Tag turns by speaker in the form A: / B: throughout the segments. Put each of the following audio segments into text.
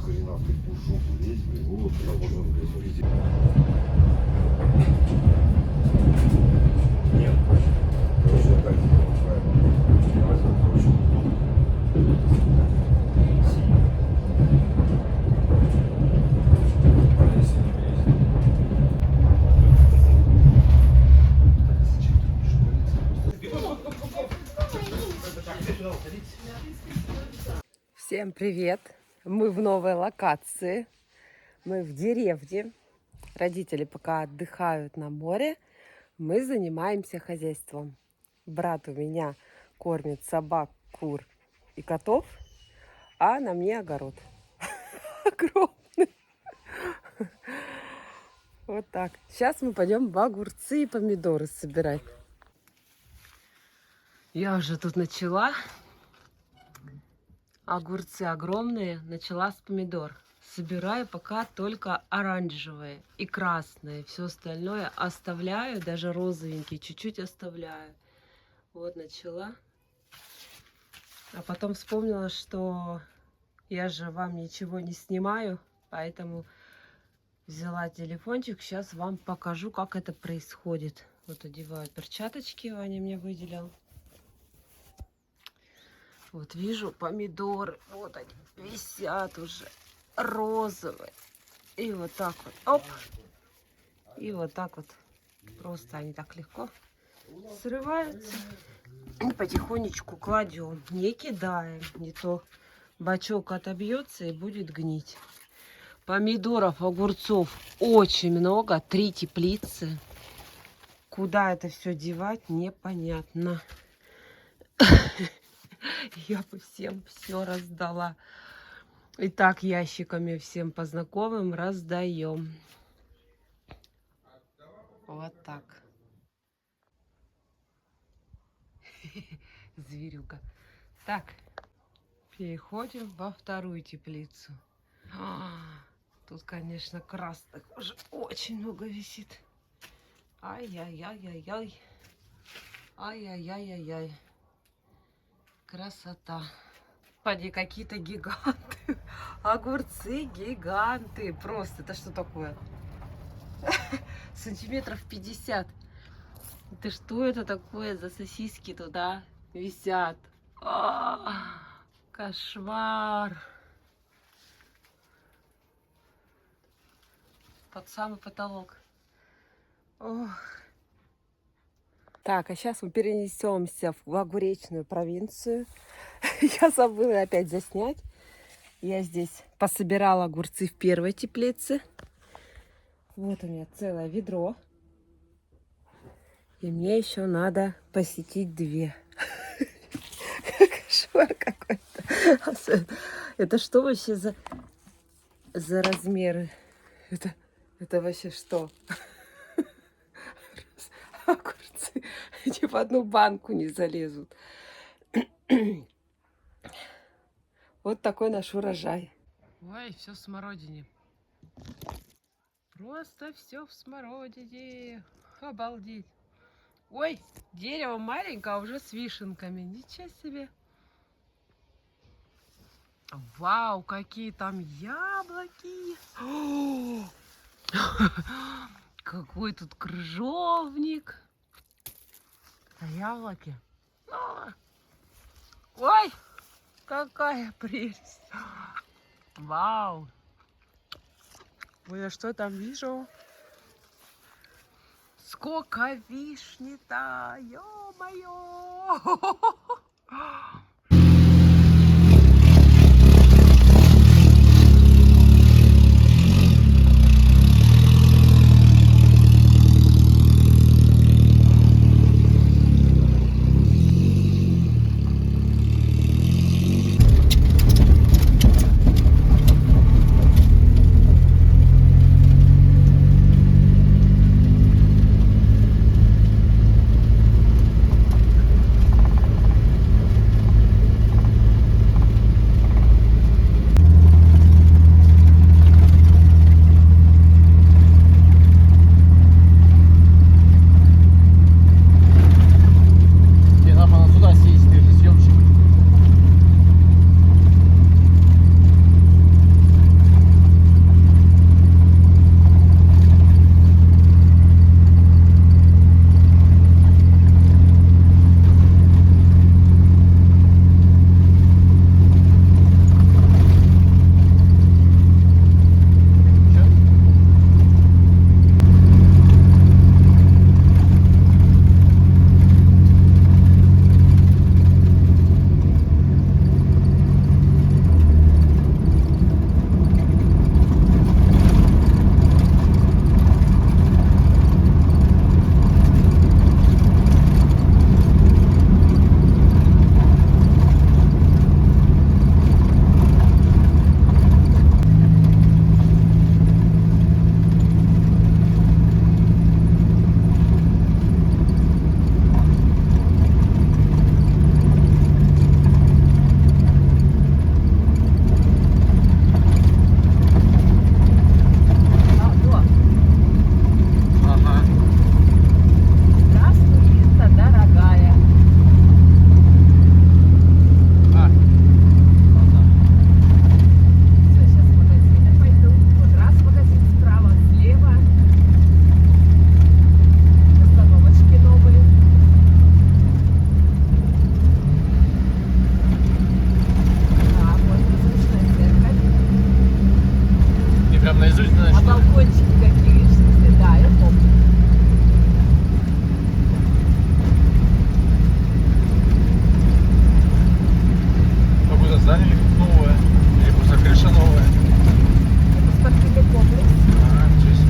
A: Хрена ты по жопу лезь, блин. Вот, я можно, блин, нет, короче, я так сделал, правильно. Я возьму, короче, полезь, не лезь.
B: Всем привет! Мы в новой локации. Мы в деревне. Родители пока отдыхают на море. Мы занимаемся хозяйством. Брат у меня кормит собак, кур и котов, а на мне огород. Огромный. Вот так. Сейчас мы пойдем в огурцы и помидоры собирать. Я уже тут начала. Огурцы огромные, начала с помидор. Собираю пока только оранжевые и красные. Все остальное оставляю, даже розовенькие чуть-чуть оставляю. Вот начала. А потом вспомнила, что я же вам ничего не снимаю, поэтому взяла телефончик. Сейчас вам покажу, как это происходит. Вот одеваю перчаточки, Ваня мне выделил. Вот вижу помидоры, вот они висят уже, розовые. И вот так вот, оп. И вот так вот, просто они так легко срываются. И потихонечку кладем, не кидаем, не то бачок отобьется и будет гнить. Помидоров, огурцов очень много, 3 теплицы. Куда это все девать, непонятно. Я бы всем все раздала. И так ящиками всем по знакомым раздаем. Вот так. Зверюка. Так, переходим во вторую теплицу. Тут, конечно, красных уже очень много висит. Ай-яй-яй-яй-яй. Ай-яй-яй-яй-яй. Красота. Поди, какие-то гиганты. Огурцы гиганты. Просто, это что такое? Сантиметров 50. Это что это такое за сосиски туда висят? Кошмар. Под самый потолок. Ох. Так, а сейчас мы перенесемся в огуречную провинцию. Я забыла опять заснять. Я здесь пособирала огурцы в первой теплице. Вот у меня целое ведро. И мне еще надо посетить 2. Кошмар какой-то. Это что вообще за размеры? Это вообще что? Огурцы ни в одну банку не залезут. Вот такой наш урожай. Ой, все в смородине. Просто все в смородине. Обалдеть. Ой, дерево маленькое, а уже с вишенками. Ничего себе. Вау, какие там яблоки. Какой тут крыжовник. А яблоки. Ой, какая прелесть. Вау. Ой, а что там вижу? Сколько вишни-то, ё-моё.
C: наизусть знаешь.
B: А балкончики какие, в смысле, да, я помню.
C: Какое-то здание новое. Или просто крыша новая.
B: Это спортивный комплекс.
C: Ага, ничего себе.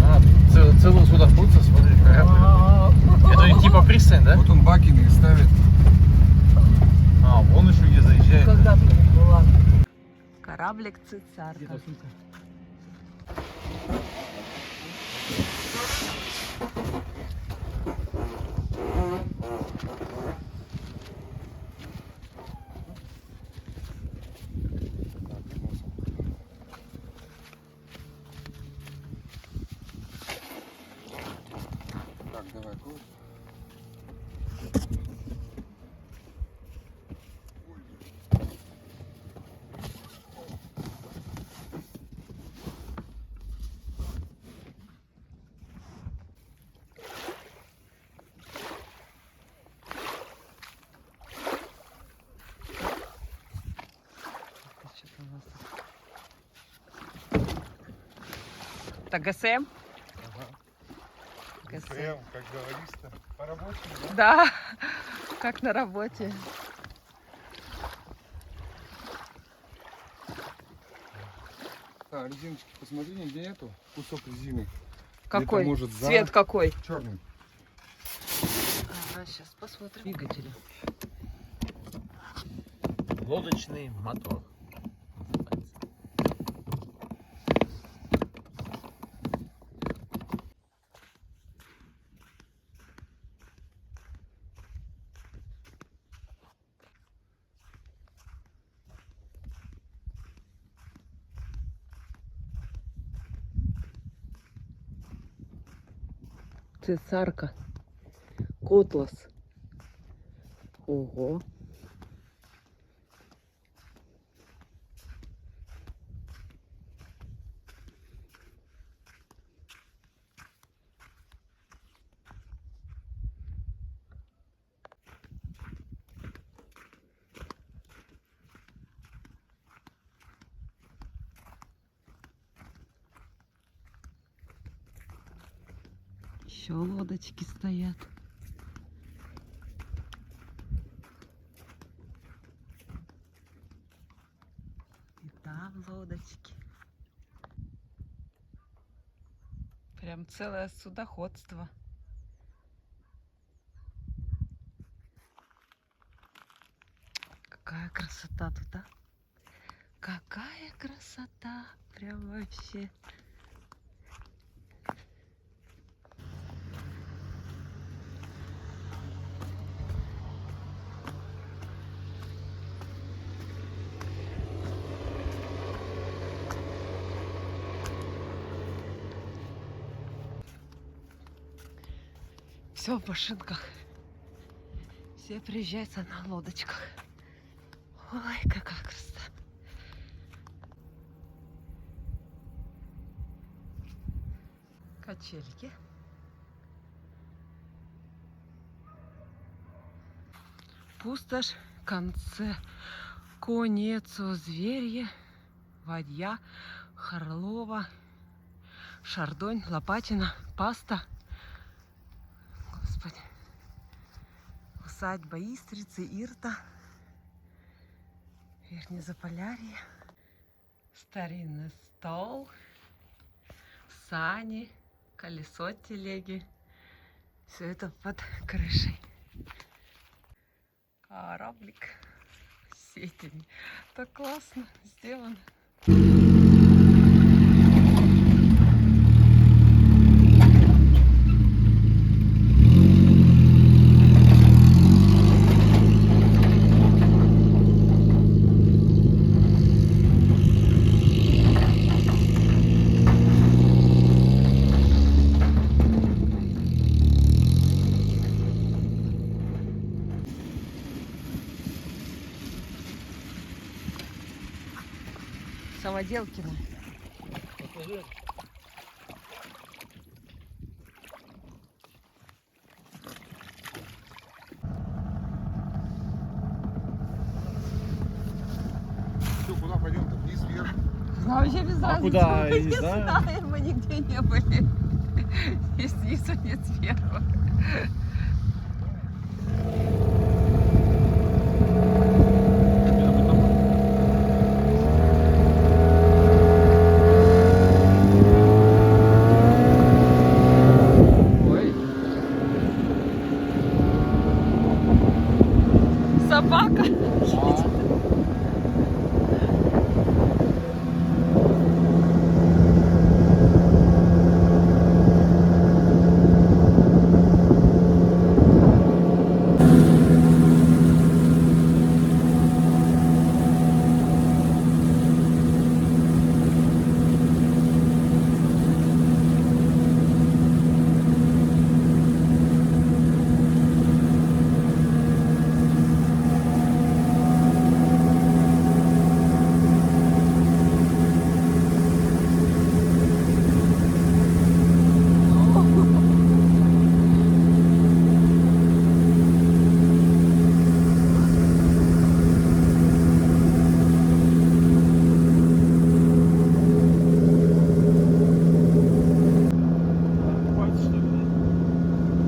C: А, целый судоходца, смотри, корабль. Это у них типа пристань, да?
A: Вот он бакины ставит.
C: А, вон еще где заезжает.
B: Когда ты была? Кораблик Цицарка.
A: Так, давай, круг.
B: Это ГСМ?
A: Ага.
B: ГСМ.
A: Прям, как говорится, по-рабочему, да?
B: Да, как на работе.
A: Так, резиночки, посмотри, нигде нету кусок резины.
B: Какой?
A: может, за-
B: Цвет какой?
A: Черный.
B: Ага, сейчас посмотрим. Двигатели.
C: Лодочный мотор.
B: Цесарка. Котлас. Ого. Еще лодочки стоят. И там лодочки. Прям целое судоходство. Какая красота тут, а? Какая красота! Прям вообще. Все в машинках. Все приезжаются на лодочках. Ой, какая красота. Качельки. Пустошь, конце, конец, зверье, Вадья, Харлова, Шардонь, Лопатина, Паста. Господи. Усадьба Истрицы, Ирта, Верхнее Заполярье, старинный стол, сани, колесо телеги. Все это под крышей. Кораблик с этими. Так классно сделано. Самоделкина.
A: Все, куда пойдем-то? Вниз, вверх.
B: Да, вообще без разницы.
C: куда?
B: Мы
C: Я
B: не
C: не знаю.
B: знаем, мы нигде не были. Ни снизу, ни сверху.
C: Ой.
B: Собака.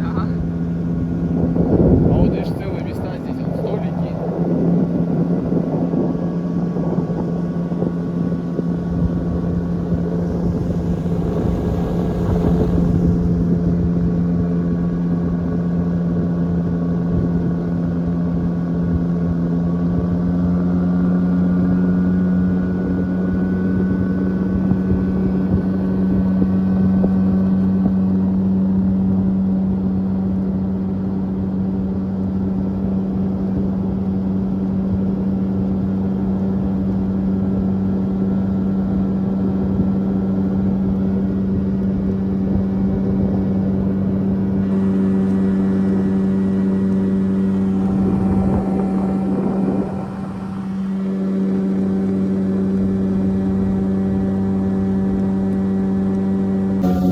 B: Ага.
C: А вот видишь, целые места здесь, вот столики.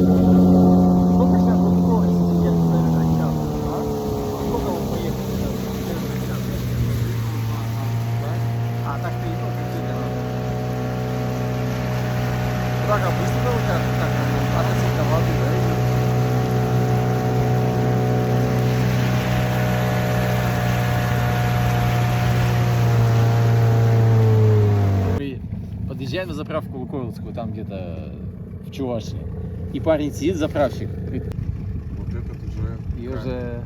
D: Сколько сейчас вот скорости где-то, наверное, на час? Сколько вы поехали сейчас? На час? А, так ты и тоже где-то. Так, а быстро у тебя так относительно воды, да, идет?
C: Подъезжаем на заправку Лукойловскую, там где-то в Чувашии. И парень сидит, заправщик,
A: Вот этот уже.
C: и уже...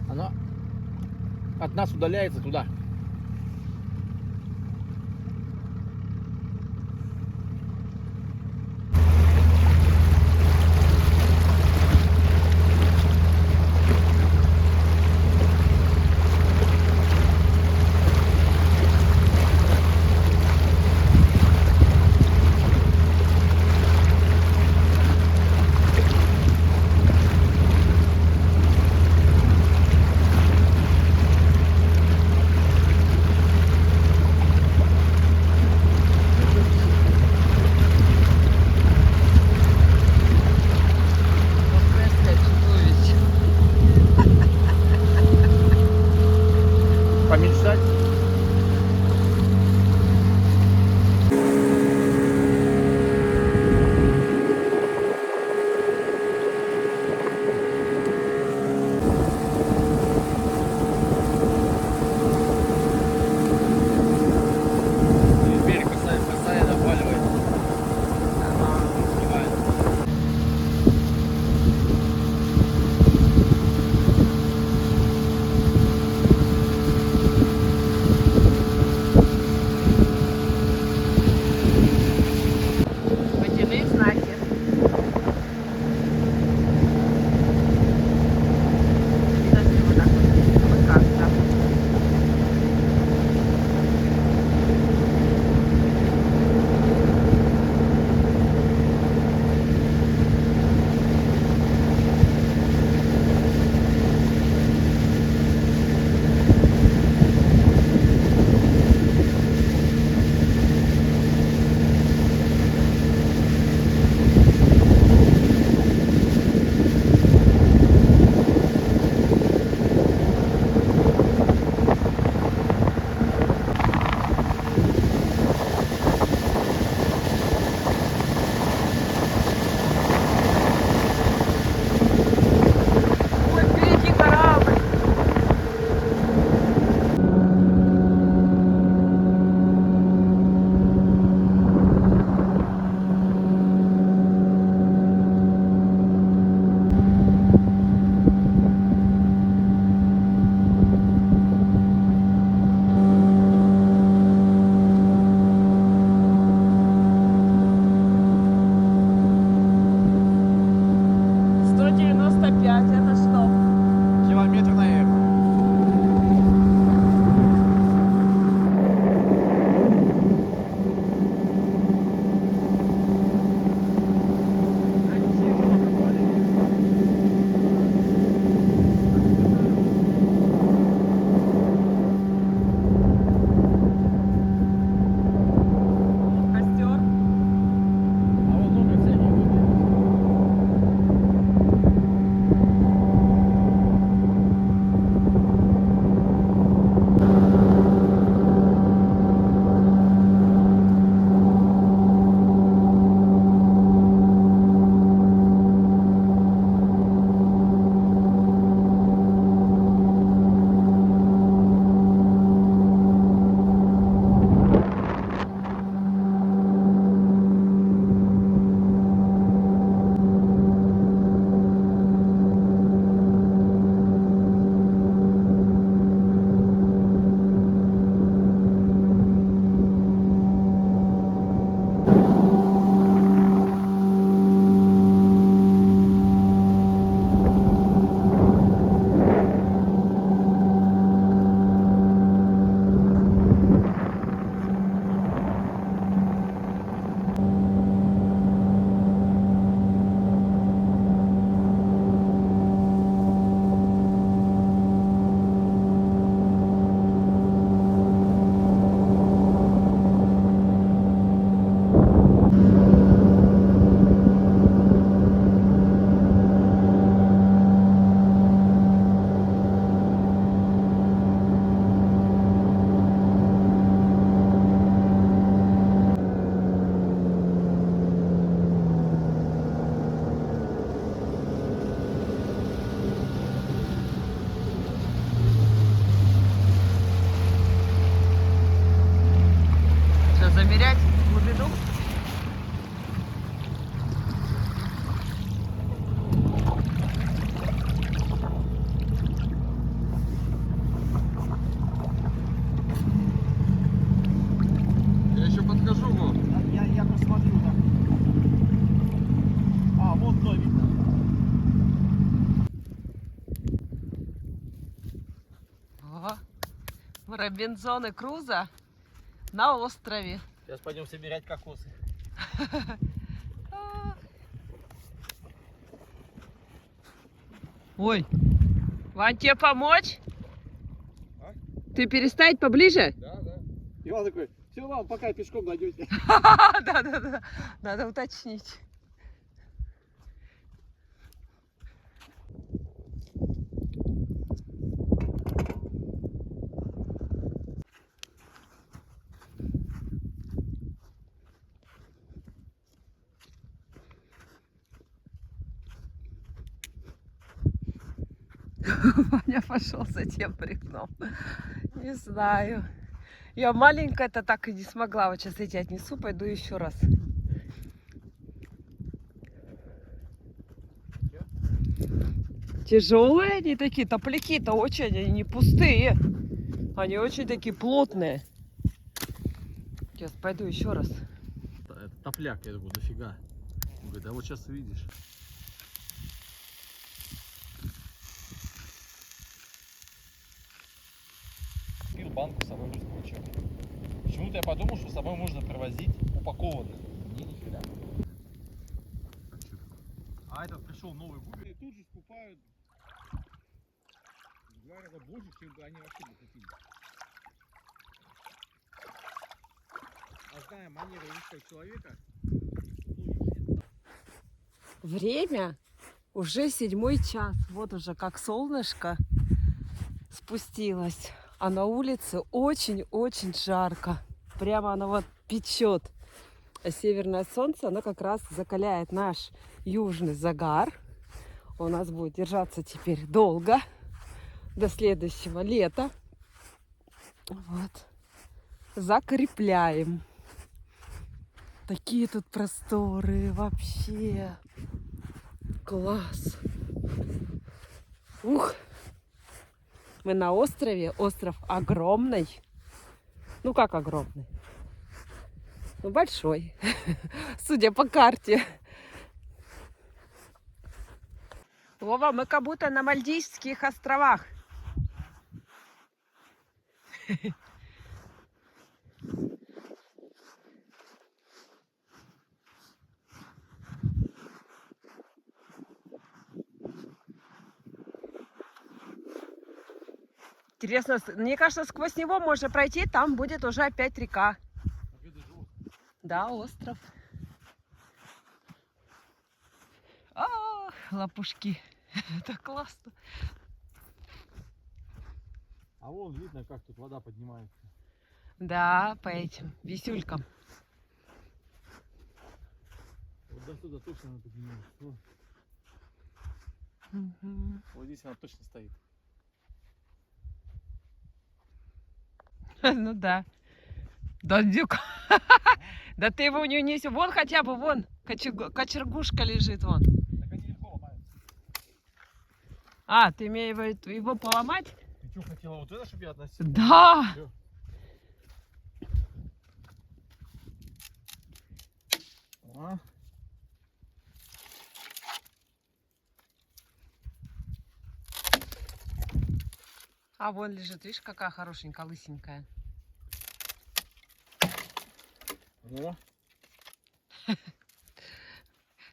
C: Она от нас удаляется туда.
B: 95, это что?
D: Километр, наверное.
B: Костер.
D: А вот номер всякий выглядит.
B: Что, замерять глубину?
A: Я еще подхожу, Вов.
D: Я посмотрю, да. А, вот дно видно.
B: О, Робинзон и Крузо на острове.
D: Сейчас пойдем собирать кокосы.
B: Ой, Вань, тебе помочь?
A: А?
B: Ты перестать поближе?
A: Да, да.
D: Иван такой, все, вам пока пешком дойдете.
B: Да, надо уточнить. Ваня пошел за тем бревном. Не знаю. Я маленькая-то так и не смогла. Вот сейчас эти отнесу, пойду еще раз. Тяжелые они такие, топляки-то очень, они не пустые. Они очень такие плотные. Сейчас пойду еще раз.
C: Это топляк, я думаю, дофига. Он говорит, а вот сейчас увидишь. Пил банку с собой русского чая. Почему-то я подумал, что с собой можно привозить упакованных. Не, нифига. А этот пришел новый бубер.
A: И тут же скупают в 2 раза больше, чем они вообще бы купили. А зная манеры русского человека,
B: Время уже 7 час. Вот уже как солнышко спустилось. А на улице очень-очень жарко. Прямо оно вот печет. А северное солнце, оно как раз закаляет наш южный загар. У нас будет держаться теперь долго. До следующего лета. Вот. Закрепляем. Такие тут просторы вообще. Класс. Ух. Мы на острове. Остров огромный. Ну как огромный? Ну большой. Судя по карте. Вова, мы как будто на Мальдивских островах. Интересно, мне кажется, сквозь него можно пройти, там будет уже опять река. Да, остров. А, лопушки. Это классно.
C: А вон видно, как тут вода поднимается.
B: Да, по этим висюлькам.
C: Вот до сюда точно она поднимается. Вон.
B: Мгм.
C: Вот здесь она точно стоит.
B: Ну да. Дадюк. Да ты его не унеси. Вон хотя бы, вон. Кочергушка лежит вон.
C: Так они легко ломаются.
B: А, ты имеешь в виду его поломать?
C: Ты что, хотела вот это, чтобы я относил?
B: Да.
C: Всё. А?
B: А вон лежит, видишь, какая хорошенькая, лысенькая.
C: О,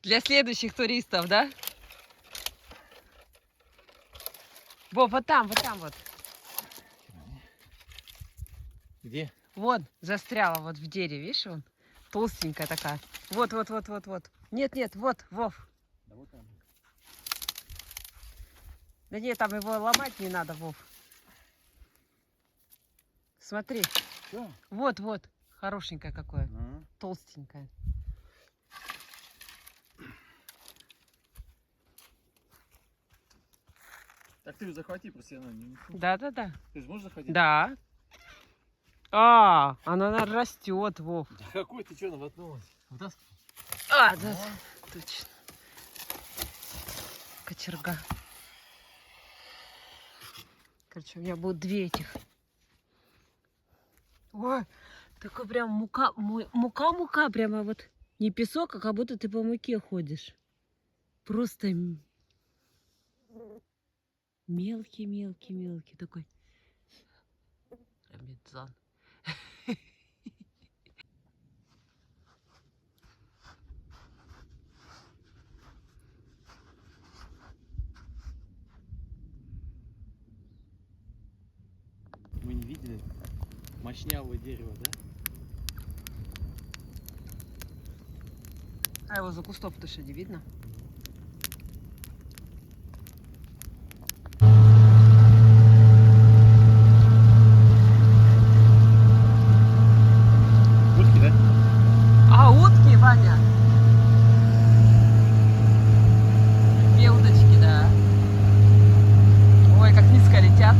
B: Для следующих туристов, да? Во, вот там вот.
C: где?
B: Вон, застряла вот в дереве, видишь, вон. Толстенькая такая. Вот. Нет, вот, Вов.
C: Да вот там.
B: Да нет, там его ломать не надо, Вов. Смотри.
C: Всё?
B: Вот. Хорошенькое какое.
C: А.
B: Толстенькое.
C: Так ты ее захвати, просто я не несу.
B: Да.
C: Ты же можешь захватить?
B: Да. А, она, наверное, растет, Вов.
C: Да какой ты что, наводнулась? Вытаскивай.
B: А, да, точно. Кочерга. Короче, у меня будут две этих. Ой, такой прям мука прямо вот. Не песок, а как будто ты по муке ходишь. Просто мелкий такой. Робинзон.
C: Вы не видели мощнявое дерево, да?
B: А его за кустов точно не видно.
C: Утки, да?
B: А, утки, Ваня. Две удочки, да. Ой, как низко летят.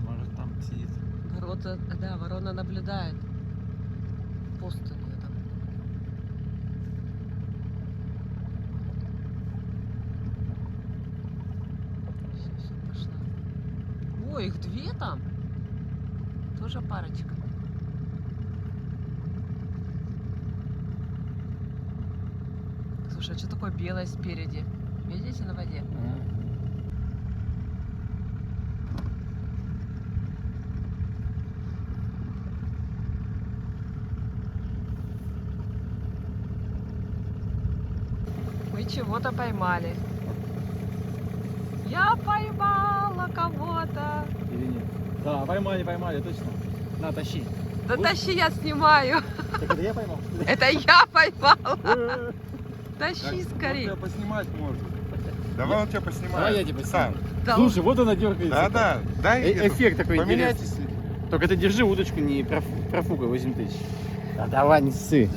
C: Может там сидит.
B: Ворона наблюдает. Пост у нее там. Все, пошла. Ой, их две там. Тоже парочка. Слушай, а что такое белое спереди? Видите на воде? Мы чего-то поймали. Я поймала кого-то.
C: Или нет? Да, поймали, точно. На, тащи.
B: Да тащи, я снимаю.
C: Так это я поймал?
B: Это я поймала. Тащи
A: Он
B: скорее.
A: тебя поснимать может. Давай он тебя поснимает.
C: Давай я тебя
A: Сам.
C: сниму.
B: Да,
C: Слушай, вот она дергается.
A: Да, дай
C: Эффект такой
A: поменяйтесь.
C: Только ты держи удочку, не профукай 8 тысяч. Да давай, не ссы.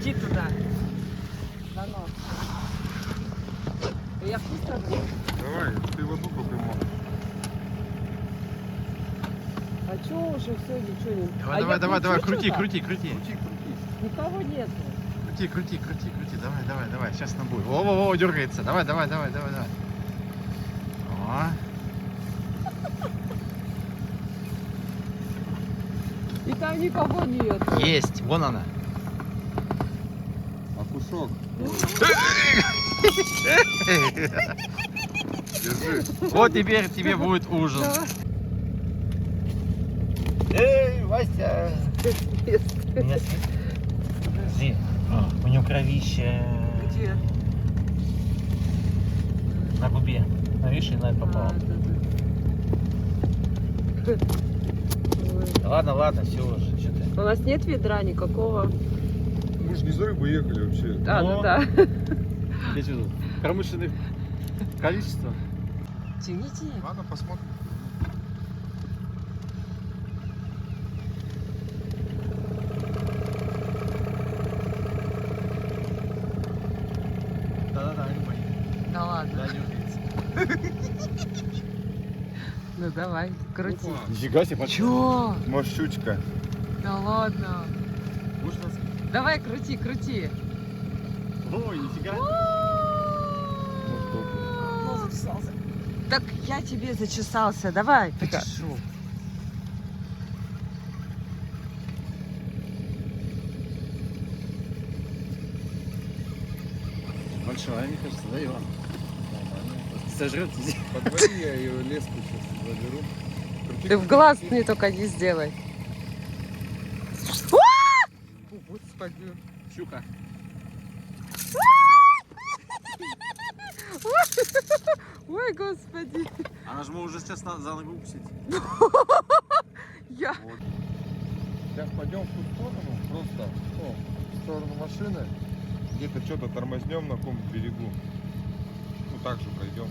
B: Иди туда. Да ну. Я вкусно буду.
A: Давай, ты в одну только можешь.
B: А чё уже все, ничего не...
C: Давай,
B: А
C: давай,
B: я
C: давай, давай,
B: кручу
C: крути,
B: что-то?
C: крути, крути.
A: Крути, крути.
B: Никого нету.
C: Крути, крути, крути, крути. Давай, давай, давай. Сейчас нам будет. Во-во-во, дергается. Давай, давай, давай, давай, давай. О.
B: И там никого нету.
C: Есть, вон она.
A: А кусок? Держи.
C: Вот теперь тебе будет ужин.
B: Да.
C: Эй, Вася! Подожди. У него кровище.
B: Где?
C: На губе. Видишь, и Надь попала.
B: А, да. Ой.
C: Ладно, ладно, все уже. Что ты?
B: У нас нет ведра никакого.
A: Мы же не за рыбой ехали вообще.
B: А,
C: Ну.
B: ну да.
C: Я что тут? Промышленных количество?
B: Тяни, тяни.
A: Ладно, посмотрим.
C: Да-да-да, не боись.
B: Да ладно.
C: Да, дергается.
B: Ну давай, крути.
A: Опа.
C: Нифига себе,
B: Чё?
A: Может, щучка.
B: Да ладно.
C: Будешь нас?
B: Давай, крути, крути.
C: Ой, нифига.
B: Ну, зачесался. Так я тебе зачесался. Давай,
C: Тихо.
B: почешу.
C: Большая, мне кажется, да, Иван? Сожрет здесь.
A: Подвали, я ее леску сейчас заберу. Крути,
B: Ты в
A: крути,
B: глаз
A: крути.
B: мне только не сделай.
A: О, Господи.
C: Щука.
B: Ой, господи.
C: Она же может уже сейчас за ногу укусить.
B: Я...
A: Вот. Сейчас пойдем в ту сторону, просто в сторону машины. Где-то что-то тормознем на каком берегу. Ну так же пройдем.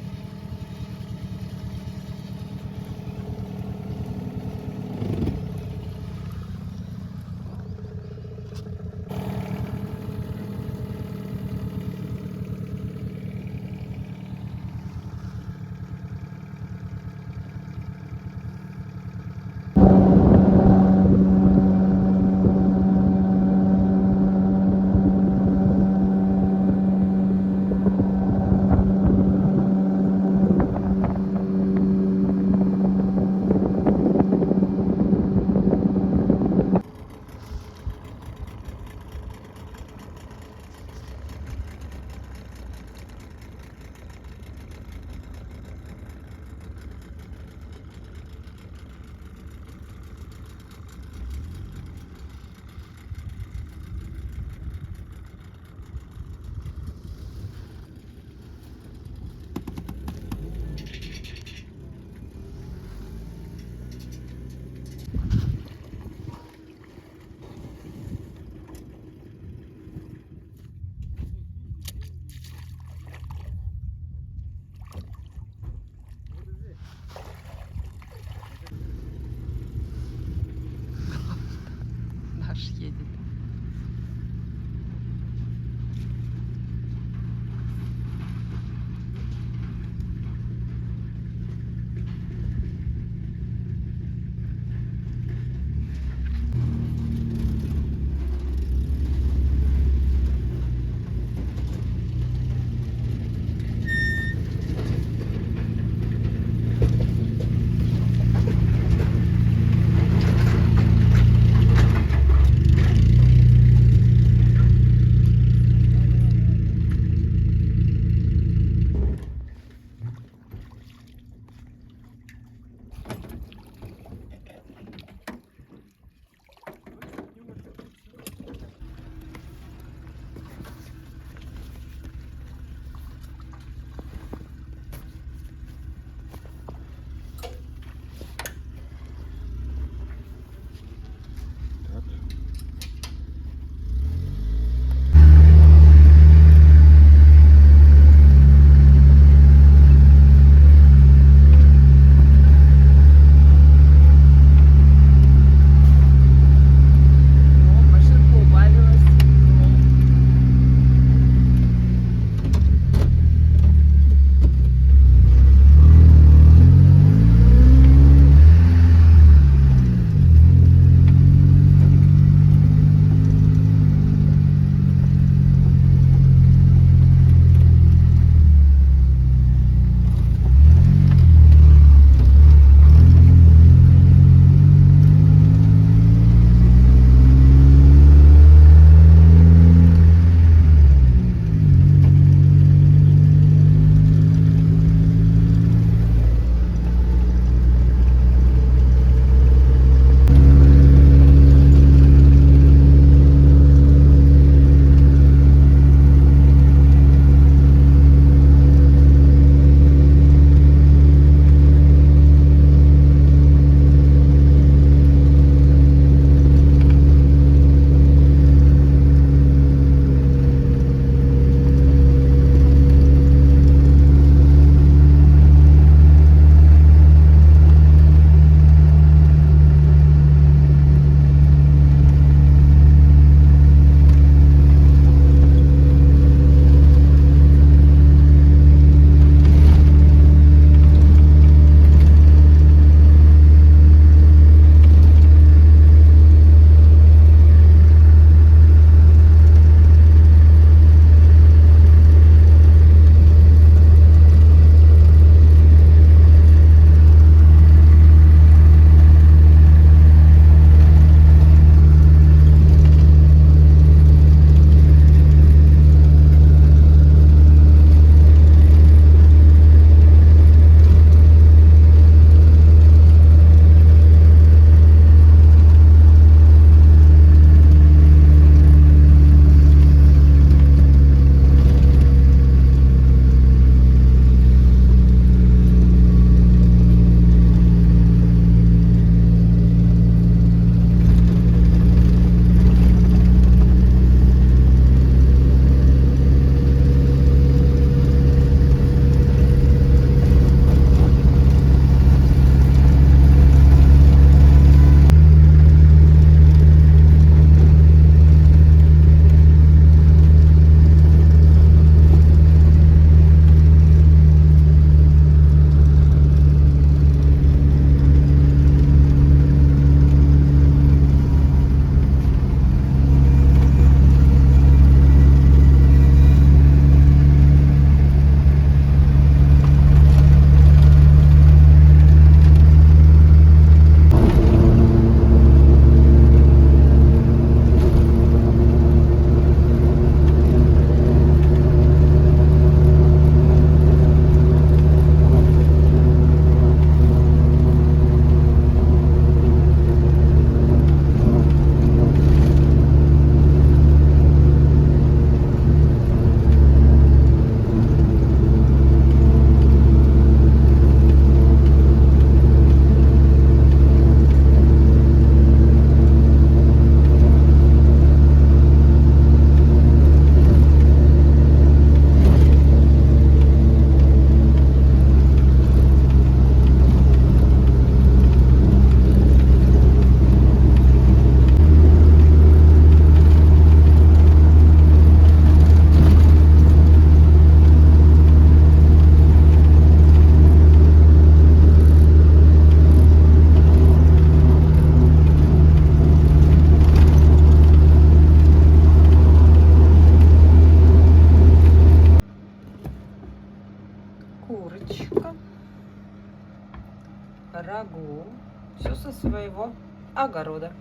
B: своего огорода.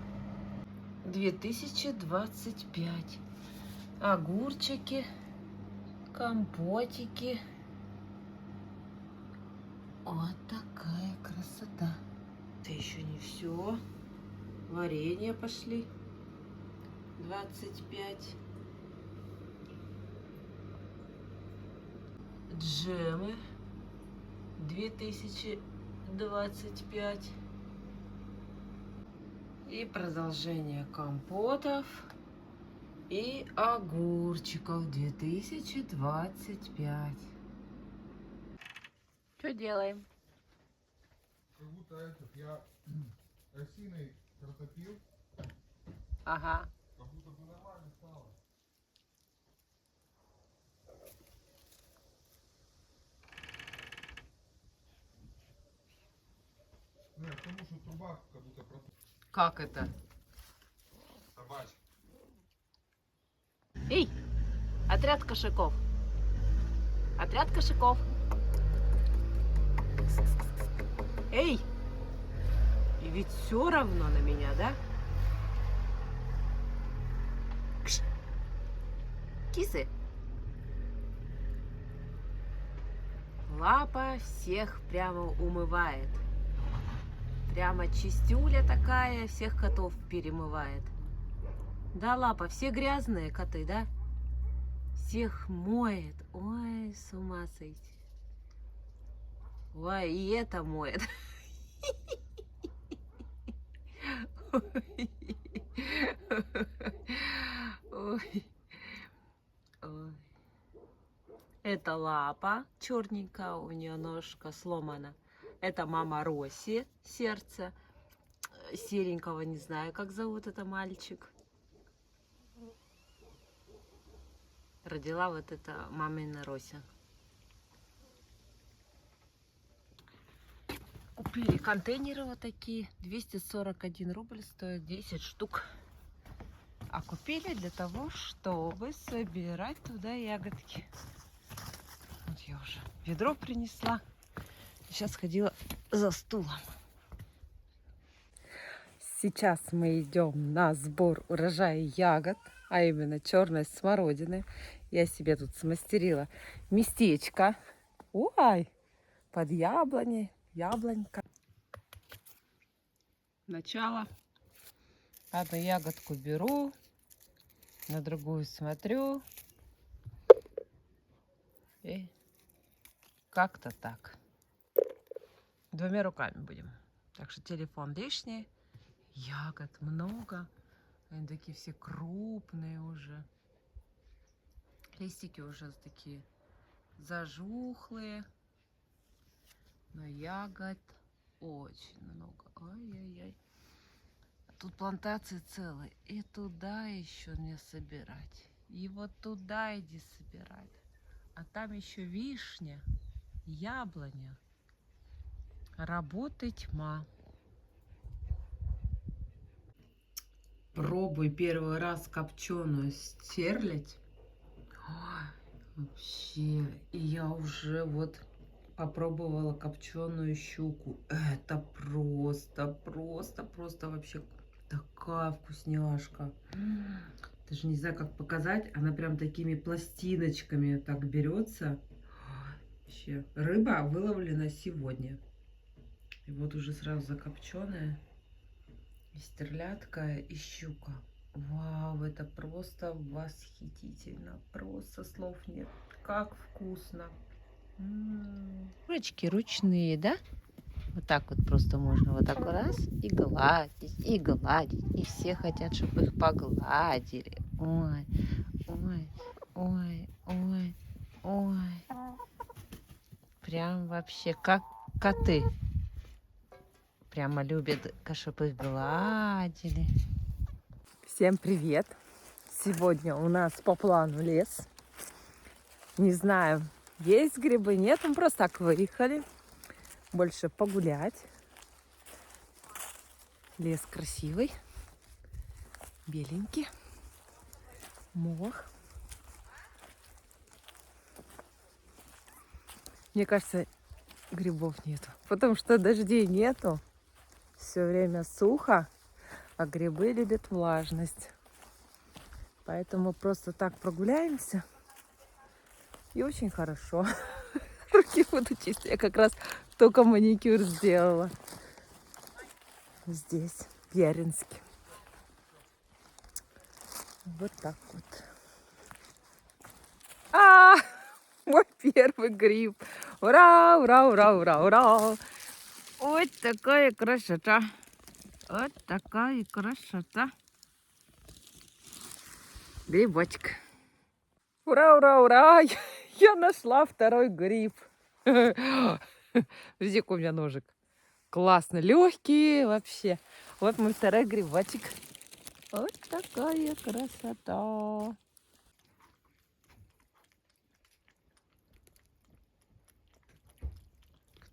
B: 2025. Огурчики, компотики. Вот такая красота. Это еще не все. Варенье пошли. 25. Джемы. 2025. И продолжение компотов и огурчиков 2025. Что делаем?
A: Как будто я осиной протопил,
B: Ага.
A: как будто бы нормально стало. Нет, потому что труба как будто протопила.
B: Как это?
A: Собачка.
B: Эй, отряд кошаков. Отряд кошаков. Эй! И ведь все равно на меня, да? Кш. Кисы. Лапа всех прямо умывает. Прямо чистюля такая, всех котов перемывает. Да, Лапа, все грязные коты, да? Всех моет. Ой, с ума сойти. Ой, и это моет. Ой. Ой. Это Лапа, черненькая, у нее ножка сломана. Это мама Роси, сердце. Серенького не знаю, как зовут это мальчик. Родила вот эта мамина Рося. Купили контейнеры вот такие. 241 рубль стоят 10 штук. А купили для того, чтобы собирать туда ягодки. Вот я уже ведро принесла. Сейчас ходила за стулом. Сейчас мы идем на сбор урожая ягод, а именно черной смородины. Я себе тут смастерила местечко. Ой, под яблоней, яблонька. Начало. Одну ягодку беру, на другую смотрю. И как-то так. Двумя руками будем. Так что телефон лишний. Ягод много. Они такие все крупные уже. Листики уже такие зажухлые. Но ягод очень много. Ой-ой-ой. Тут плантации целые. И туда еще не собирать. И вот туда иди собирать. А там еще вишня, яблоня. Работы тьма. Пробуй первый раз копченую стерлядь. Ой, вообще. И я уже вот попробовала копченую щуку. Это просто вообще такая вкусняшка. Даже не знаю, как показать. Она прям такими пластиночками так берется. Вообще. Рыба выловлена сегодня. И вот уже сразу закопченная. И стерлядка, и щука. Вау, это просто восхитительно. Просто слов нет. Как вкусно. Ручки ручные, да? Вот так вот просто можно вот так раз и гладить, и гладить. И все хотят, чтобы их погладили. Ой, ой, ой, ой, ой. Прям вообще как коты. Прямо любят, чтобы их гладили. Всем привет! Сегодня у нас по плану лес. Не знаю, есть грибы, нет. Мы просто так выехали. Больше погулять. Лес красивый. Беленький. Мох. Мне кажется, грибов нету. Потому что дождей нету. все время сухо, а грибы любят влажность. Поэтому просто так прогуляемся. И очень хорошо. Руки будут чистые. Я как раз только маникюр сделала. Здесь, в Яринске. Вот так вот. Мой первый гриб. Ура, ура, ура, ура, ура. Вот такая красота. Вот такая красота. Грибочек. Ура, ура, ура. Я нашла второй гриб. Видите, какой у меня ножик. Классно, легкий вообще. Вот мой второй грибочек. Вот такая красота.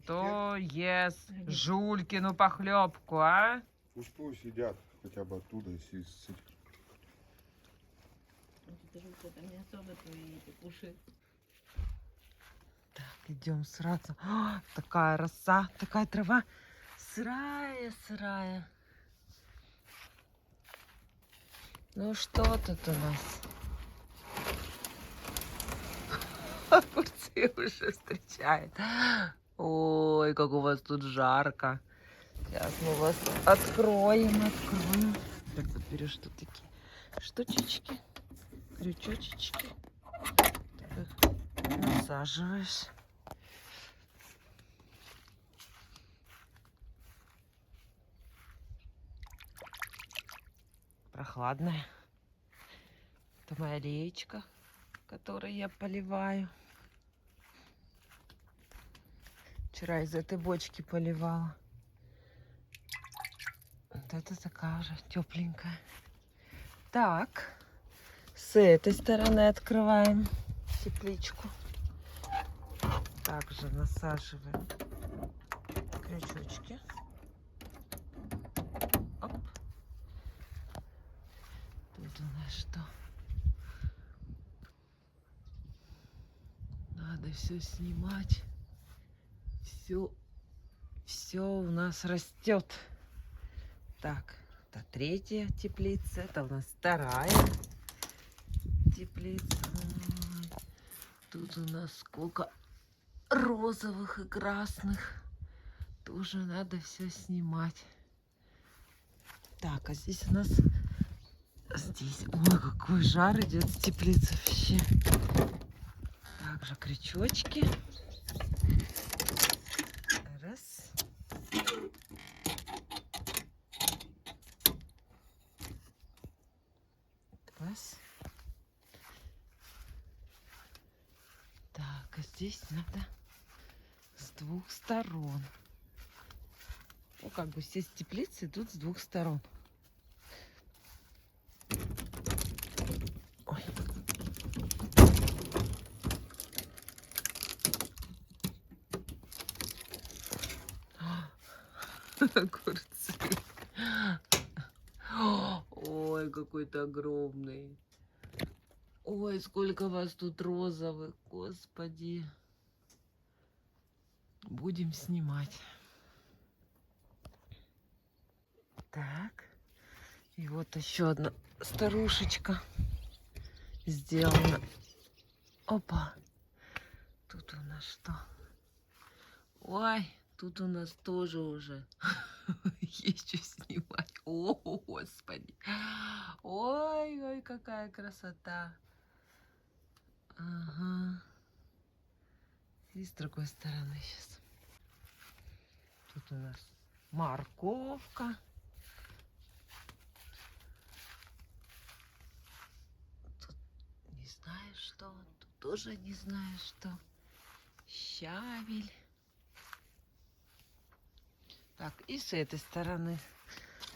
B: Кто ест Жулькину похлебку, а?
A: Пусть сидят хотя бы оттуда, если с этих.
B: Так, идем сраться. Такая роса, такая трава. Сырая, сырая. Ну что тут у нас? Огурцы уже встречают. Ой, как у вас тут жарко. Сейчас мы вас откроем. Так, вот берешь тут такие штучечки, крючочечки. Так их насаживаешь. Прохладная. Это моя леечка, которой я поливаю. Вчера из этой бочки поливала. Вот это такая уже тепленькая. Так, с этой стороны открываем тепличку. Также насаживаем крючочки. Оп. Тут у нас что? Надо все снимать. Все у нас растет. Так, это третья теплица, это у нас вторая теплица. Тут у нас сколько розовых и красных. Тоже надо все снимать. Так, а здесь у нас... Здесь, ой, какой жар идет в теплице вообще. Также крючочки. Раз. Раз. Так, а здесь надо с двух сторон. Ну, как бы все теплицы идут с двух сторон. Ой. Огурцы. Ой, какой-то огромный. Ой, сколько вас тут розовых, господи. Будем снимать. Так. И вот еще одна старушечка сделана. Опа. Тут у нас что? Ой, тут у нас тоже уже есть что снимать. О, господи. Ой, ой, какая красота. Ага. И с другой стороны сейчас. Тут у нас морковка. Тут не знаю что. Тут тоже не знаю что. Щавель. Так, и с этой стороны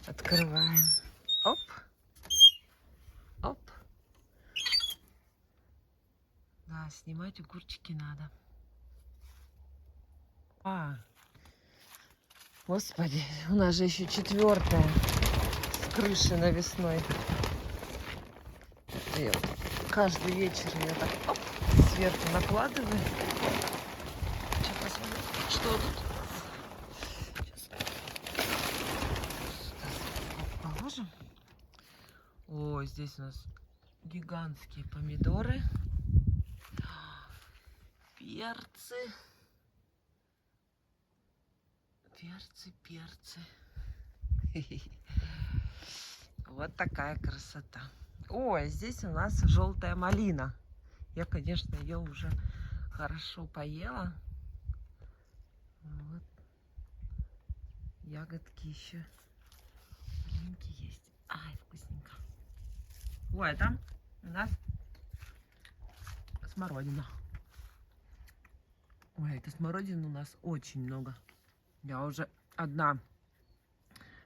B: открываем. Оп. Оп. Да, снимать огурчики надо. Господи, у нас же еще четвертая с крыши навесной. И вот каждый вечер я так оп, сверху накладываю. Сейчас посмотрим, что тут. Ой, здесь у нас гигантские помидоры. Перцы. Перцы. Вот такая красота. Ой, здесь у нас желтая малина. Я, конечно, ее уже хорошо поела. Вот. Ягодки еще. Малинки есть. Ай, вкусненько. Ой, а там у нас смородина. Ой, это смородины у нас очень много. Я уже одна,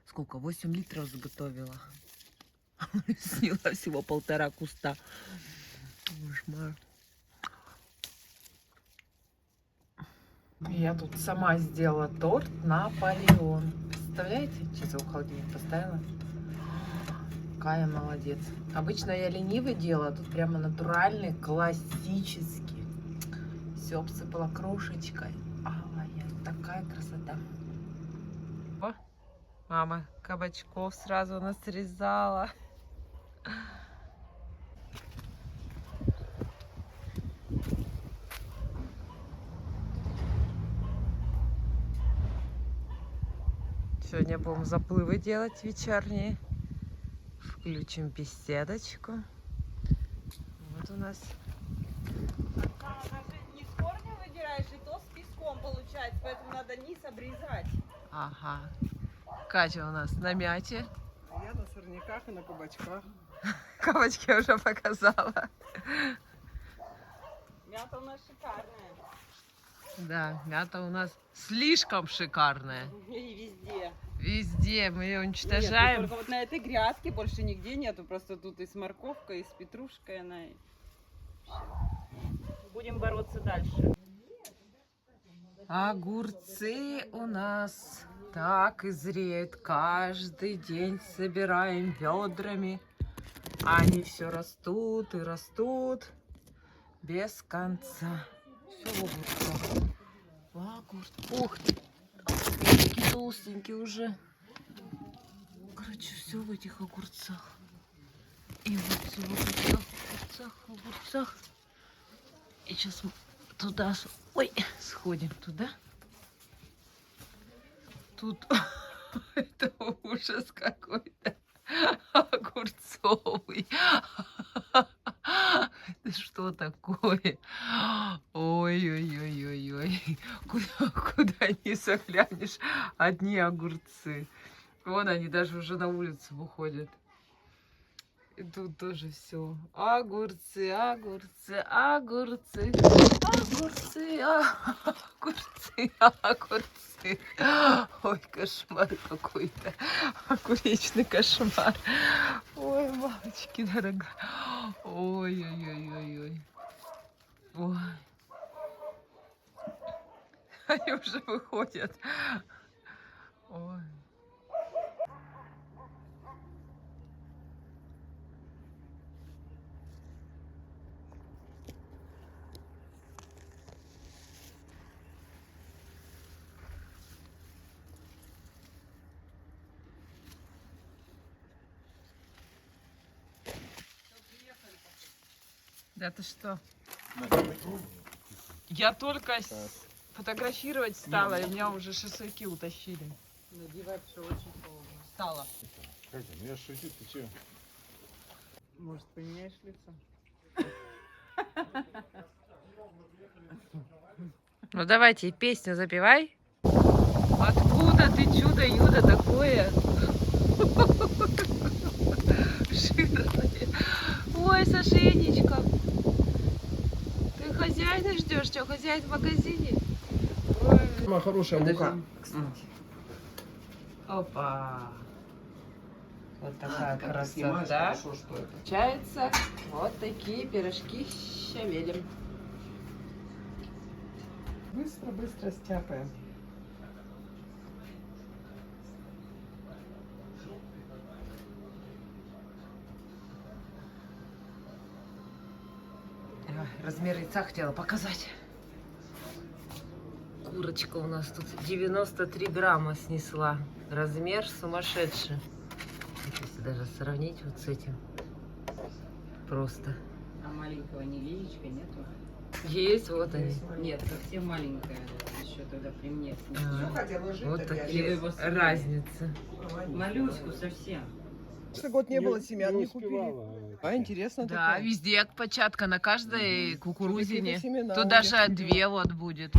B: сколько, 8 литров заготовила. Сняла всего 1,5 куста. Кошмар. Я тут сама сделала торт Наполеон. Представляете? Сейчас его в холодильник поставила. Какая молодец. Обычно я ленивый делаю, а тут прямо натуральный, классический. Все обсыпала крошечкой. Ай, такая красота. О, мама кабачков сразу нас срезала. Сегодня будем заплывы делать вечерние. Включим беседочку. Вот у нас.
E: Она же не с корня выдираешь, и то с песком получается, поэтому надо низ обрезать.
B: Ага. Катя у нас на мяте.
D: Я на сорняках и на кабачках.
B: Кабачки уже показала.
E: Мята у нас шикарная.
B: Да, мята у нас слишком шикарная.
E: И везде.
B: Везде мы ее
E: Нет,
B: уничтожаем.
E: только вот на этой грядке больше нигде нету. Просто тут и с морковкой, и с петрушкой она. Будем бороться дальше.
B: Огурцы у нас так и зреют. Каждый день собираем ведрами. Они все растут и растут без конца. Все в огурцах. Ух ты! Такие толстенькие уже. Короче, все в этих огурцах. И вот все в огурцах. И сейчас мы туда, ой, сходим туда. Тут это ужас какой-то. Огурцовый. Это что такое? Ой-ой-ой-ой-ой. Куда ни заглянешь, одни огурцы. Вон они даже уже на улицу выходят. И тут тоже все. Огурцы, огурцы, огурцы. Огурцы, огурцы, огурцы. Ой, кошмар какой-то. Огуречный кошмар. Ой, мамочки дорогая. Ой-ой-ой-ой-ой. Ой. Они уже выходят. Ой. Да ты что? Я только фотографировать стала, и меня уже шашлыки утащили.
E: Надевать все очень холодно.
B: Стала.
A: Катя, ну я шучу, ты че?
E: Может, поменяешь лицо?
B: Ну давайте, песню запевай. Откуда ты чудо-юдо такое? Жирное. Ой, Сашенечка. Ты хозяина ждешь? Что, хозяин в магазине?
D: Самая хорошая мука.
B: Опа. Вот такая
D: Снимаешь,
B: красота.
D: хорошо, что это.
B: Получается, вот такие пирожки с щавелем.
D: Быстро-быстро стяпаем.
B: Размер яйца хотела показать. Курочка у нас тут 93 грамма снесла. Размер сумасшедший. Если даже сравнить вот с этим. просто.
F: А маленького не лилечка нету?
B: Есть, вот они.
F: Нет, совсем маленькая. Еще тогда при мне.
B: Вот
F: Или
B: такие
F: вы его съели?
B: разницы.
F: Малюську совсем.
G: Прошлый год не было семян, не купили. А, интересно
B: Да,
G: такое.
B: везде от початка, на каждой кукурузине.
G: Какие-то семена
B: Тут
G: у
B: даже
G: них.
B: 2 вот будет.